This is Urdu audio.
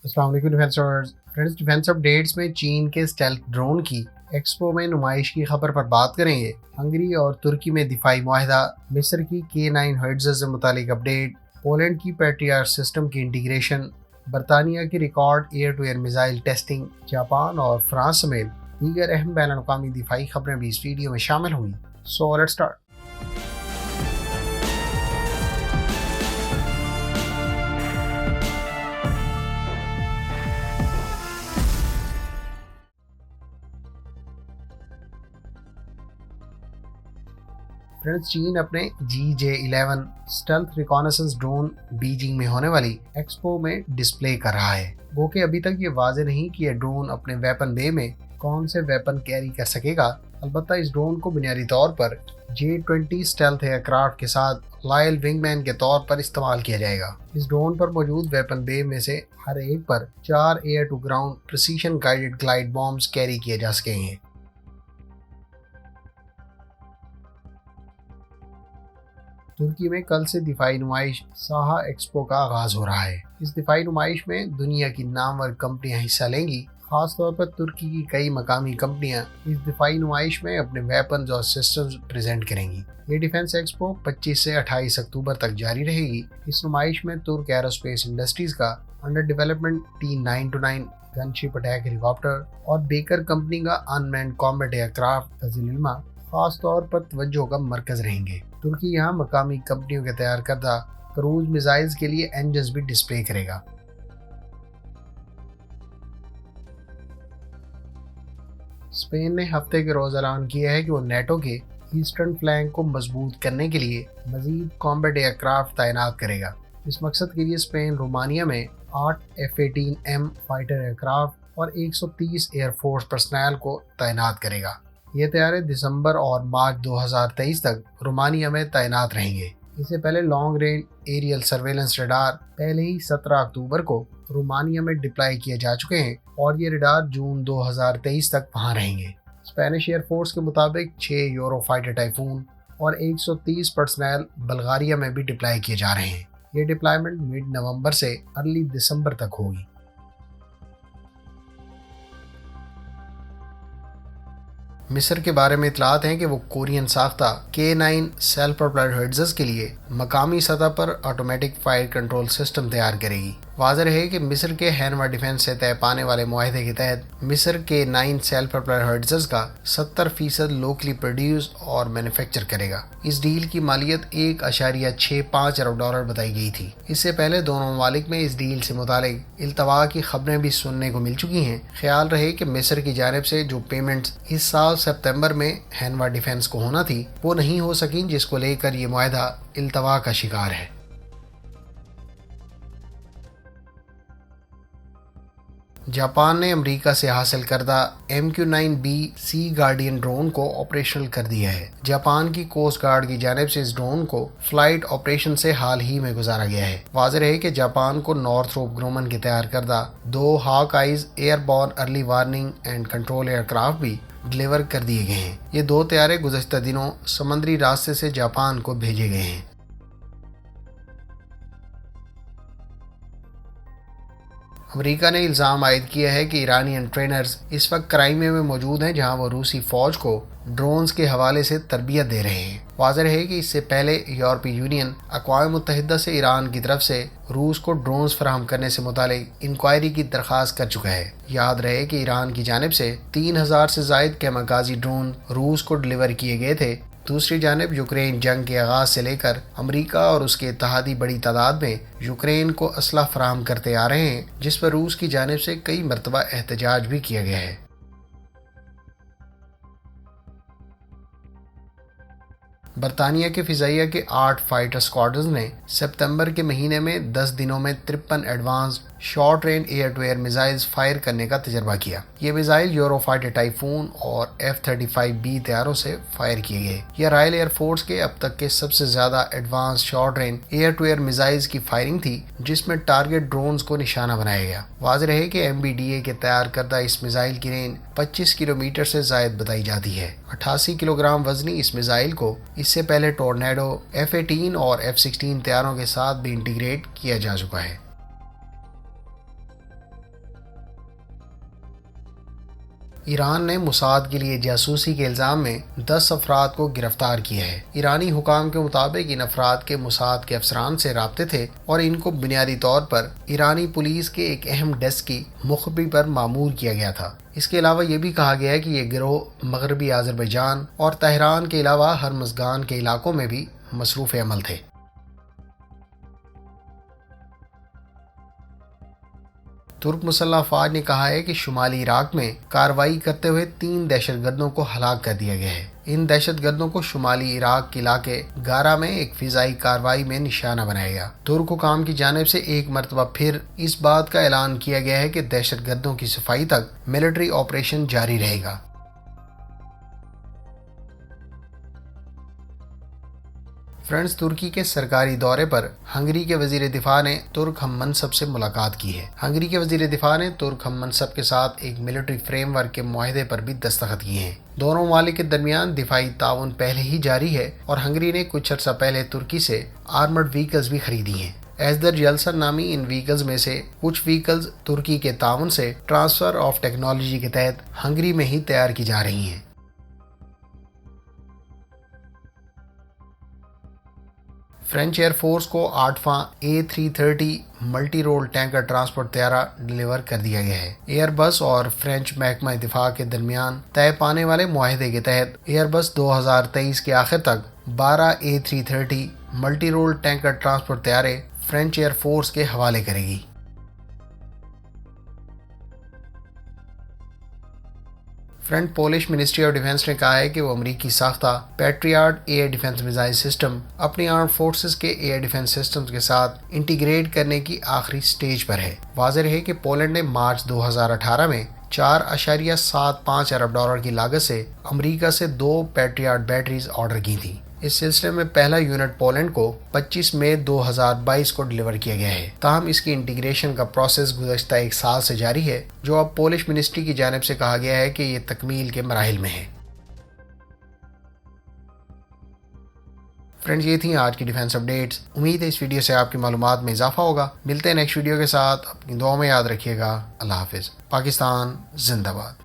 السلام علیکم ڈیفینسرز فرینڈز، ڈیفینس اپڈیٹس میں چین کے اسٹیلتھ ڈرون کی ایکسپو میں نمائش کی خبر پر بات کریں گے۔ ہنگری اور ترکی میں دفاعی معاہدہ، مصر کی K9 ہوئٹزر سے متعلق اپڈیٹ، پولینڈ کی پیٹریاٹ سسٹم کی انٹیگریشن، برطانیہ کی record air to air missile testing, Japan اور فرانس سمیت دیگر اہم بین الاقوامی دفاعی خبریں بھی اس ویڈیو میں شامل ہوئی۔ So let's start. فرینڈز، چین اپنے GJ-11 اسٹیلتھ ریکانیسنس ڈرون بیجنگ میں ہونے والی ایکسپو میں ڈسپلے کر رہا ہے۔ گو کہ ابھی تک یہ واضح نہیں کہ یہ ڈرون اپنے ویپن بے میں کون سے ویپن کیری کر سکے گا۔ البتہ اس ڈرون کو بنیادی طور پر J-20 اسٹیلتھ ایئر کرافٹ کے ساتھ لائل ونگ مین کے طور پر استعمال کیا جائے گا۔ اس ڈرون پر موجود ویپن بے میں سے ہر ایک پر 4 air to ground precision guided glide bombs carry کیے جا سکیں گے۔ ترکی میں کل سے دفاعی نمائش ساہا ایکسپو کا آغاز ہو رہا ہے۔ اس دفاعی نمائش میں دنیا کی نامور کمپنیاں حصہ لیں گی۔ خاص طور پر ترکی کی کئی مقامی کمپنیاں اس دفاعی نمائش میں اپنے ویپنز اور سسٹمز پریزنٹ کریں گی۔ یہ ڈیفنس ایکسپو 25 سے 28 اکتوبر تک جاری رہے گی۔ اس نمائش میں ترک ایروسپیس انڈسٹریز کا انڈر ڈیولپمنٹ T-929 گن شپ اٹیک ہیلی کاپٹر اور بیکر کمپنی کا ان مینڈ کامبیٹ ایئر کرافٹ تنزیل علما خاص طور پر توجہ کا مرکز رہیں گے۔ ترکی یہاں مقامی کمپنیوں کے تیار کردہ کروز میزائلز کے لیے انجنز بھی ڈسپلے کرے گا۔ اسپین نے ہفتے کے روز اعلان کیا ہے کہ وہ نیٹو کے ایسٹرن فلینک کو مضبوط کرنے کے لیے مزید کامبیٹ ایئر کرافٹ تعینات کرے گا۔ اس مقصد کے لیے اسپین رومانیہ میں 8 F-18M فائٹر ایئر کرافٹ اور 130 ایئر فورس پرسنل کو تعینات کرے گا۔ یہ طیارے دسمبر اور مارچ 2023 تک رومانیہ میں تعینات رہیں گے۔ اس سے پہلے long range aerial surveillance radar پہلے ہی 17 اکتوبر کو رومانیہ میں ڈپلائی کیے جا چکے ہیں اور یہ ریڈار جون 2023 تک وہاں رہیں گے۔ اسپینش ایئر فورس کے مطابق 6 یورو فائٹر ٹائفون اور 130 پرسنل بلغاریہ میں بھی ڈپلائی کیے جا رہے ہیں۔ یہ ڈپلائمنٹ مڈ نومبر سے ارلی دسمبر تک ہوگی۔ مصر کے بارے میں اطلاعات ہیں کہ وہ کورین ساختہ K9 سیلف پروپلڈ ہوئٹزرز کے لیے مقامی سطح پر آٹومیٹک فائر کنٹرول سسٹم تیار کرے گی۔ واضح رہے کہ مصر کے ہینوا ڈیفنس سے طے پانے والے معاہدے کے تحت مصر K9 سیلف پروپلڈ ہوئٹزرز کا 70% لوکلی پروڈیوس اور مینوفیکچر کرے گا۔ اس ڈیل کی مالیت $1.65 ارب بتائی گئی تھی۔ اس سے پہلے دونوں ممالک میں اس ڈیل سے متعلق التوا کی خبریں بھی سننے کو مل چکی ہیں۔ خیال رہے کہ مصر کی جانب سے جو پیمنٹس اس سال سپتمبر میں ہینوا ڈیفنس کو ہونا تھی وہ نہیں ہو سکیں، جس کو لے کر یہ معاہدہ التوا کا شکار ہے۔ جاپان نے امریکہ سے حاصل کردہ MQ-9B سی گارڈین ڈرون کو آپریشنل کر دیا ہے۔ جاپان کی کوسٹ گارڈ کی جانب سے اس ڈرون کو فلائٹ آپریشن سے حال ہی میں گزارا گیا ہے۔ واضح رہے کہ جاپان کو نارتھروپ گرومن کے تیار کردہ 2 Hawkeyes airborne early warning and control aircraft بھی ڈلیور کر دیے گئے ہیں۔ یہ 2 طیارے گزشتہ دنوں سمندری راستے سے جاپان کو بھیجے گئے ہیں۔ امریکہ نے الزام عائد کیا ہے کہ ایرانین ٹرینرز اس وقت کرائمیا میں موجود ہیں، جہاں وہ روسی فوج کو ڈرونز کے حوالے سے تربیت دے رہے ہیں۔ واضح رہے کہ اس سے پہلے یورپی یونین اقوام متحدہ سے ایران کی طرف سے روس کو ڈرونز فراہم کرنے سے متعلق انکوائری کی درخواست کر چکا ہے۔ یاد رہے کہ ایران کی جانب سے 3000 سے زائد کیماکازی ڈرون روس کو ڈلیور کیے گئے تھے۔ دوسری جانب یوکرین جنگ کے آغاز سے لے کر امریکہ اور اس کے اتحادی بڑی تعداد میں یوکرین کو اسلحہ فراہم کرتے آ رہے ہیں، جس پر روس کی جانب سے کئی مرتبہ احتجاج بھی کیا گیا ہے۔ برطانیہ کے فضائیہ کے 8 فائٹر اسکواڈرز نے ستمبر کے مہینے میں 10 دنوں میں 53 advanced short range air to air missiles fire کرنے کا تجربہ کیا۔ یہ میزائل یورو فائٹر ٹائفون اور F-35B طیاروں سے فائر کیے گئے۔ یہ رائل ایئر فورس کے اب تک کے سب سے زیادہ advanced short range air to air missiles کی فائرنگ تھی، جس میں ٹارگٹ ڈرونز کو نشانہ بنایا گیا۔ واضح رہے کہ MBDA کے تیار کردہ اس میزائل کی رینج 25 کلومیٹر سے زائد بتائی جاتی ہے۔ 88 کلو گرام وزنی اس میزائل کو اس سے پہلے ٹورنیڈو F-18 اور F-16 طیاروں کے ساتھ بھی انٹیگریٹ کیا جا چکا ہے۔ ایران نے موساد کے لیے جاسوسی کے الزام میں 10 افراد کو گرفتار کیا ہے۔ ایرانی حکام کے مطابق ان افراد کے موساد کے افسران سے رابطے تھے اور ان کو بنیادی طور پر ایرانی پولیس کے ایک اہم ڈیسک کی مخبری پر مامور کیا گیا تھا۔ اس کے علاوہ یہ بھی کہا گیا ہے کہ یہ گروہ مغربی آذربائیجان اور تہران کے علاوہ ہرمزگان کے علاقوں میں بھی مصروف عمل تھے۔ ترک مسلح افواج نے کہا ہے کہ شمالی عراق میں کارروائی کرتے ہوئے 3 دہشت گردوں کو ہلاک کر دیا گیا ہے۔ ان دہشت گردوں کو شمالی عراق کے علاقے گارا میں ایک فضائی کارروائی میں نشانہ بنایا گیا۔ ترک حکام کی جانب سے ایک مرتبہ پھر اس بات کا اعلان کیا گیا ہے کہ دہشت گردوں کی صفائی تک ملٹری آپریشن جاری رہے گا۔ فرانس ترکی کے سرکاری دورے پر ہنگری کے وزیر دفاع نے ترک ہم منصب سے ملاقات کی ہے۔ ہنگری کے وزیر دفاع نے ترک ہم منصب کے ساتھ ایک ملٹری فریم ورک کے معاہدے پر بھی دستخط کیے ہیں۔ دونوں ممالک کے درمیان دفاعی تعاون پہلے ہی جاری ہے اور ہنگری نے کچھ عرصہ پہلے ترکی سے آرمرڈ وہیکلز بھی خریدی ہیں۔ ایزدر جلسر نامی ان وہیکلز میں سے کچھ وہیکلز ترکی کے تعاون سے ٹرانسفر آف ٹیکنالوجی کے تحت ہنگری میں ہی تیار کی جا رہی ہیں۔ فرینچ ایئر فورس کو 8واں A330 multi role tanker transport طیارہ ڈیلیور کر دیا گیا ہے۔ ایئر بس اور فرینچ محکمہ دفاع کے درمیان طے پانے والے معاہدے کے تحت ایئر بس 2023 کے آخر تک 12 A330 multi role tanker transport طیارے فرینچ ایئر فورس کے حوالے کرے گی۔ Front Polish ministry of defence نے کہا ہے کہ وہ امریکی ساختہ Patriot air defence missile system اپنی آرم فورسز کے ایئر ڈیفنس سسٹمز کے ساتھ انٹیگریٹ کرنے کی آخری سٹیج پر ہے۔ واضح ہے کہ پولینڈ نے مارچ 2018 میں $4.75 ارب کی لاگت سے امریکہ سے 2 پیٹریاٹ بیٹریز آرڈر کی تھیں۔ اس سلسلے میں پہلا یونٹ پولینڈ کو 25 مئی 2022 کو ڈیلیور کیا گیا ہے۔ تاہم اس کی انٹیگریشن کا پروسیس گزشتہ 1 سال سے جاری ہے، جو اب پولش منسٹری کی جانب سے کہا گیا ہے کہ یہ تکمیل کے مراحل میں ہے۔ فرینڈز، یہ تھیں آج کی ڈیفنس اپڈیٹس۔ امید ہے اس ویڈیو سے آپ کی معلومات میں اضافہ ہوگا۔ ملتے ہیں نیکسٹ ویڈیو کے ساتھ، اپنی دعاؤں میں یاد رکھیے گا۔ اللہ حافظ۔ پاکستان زندہ باد۔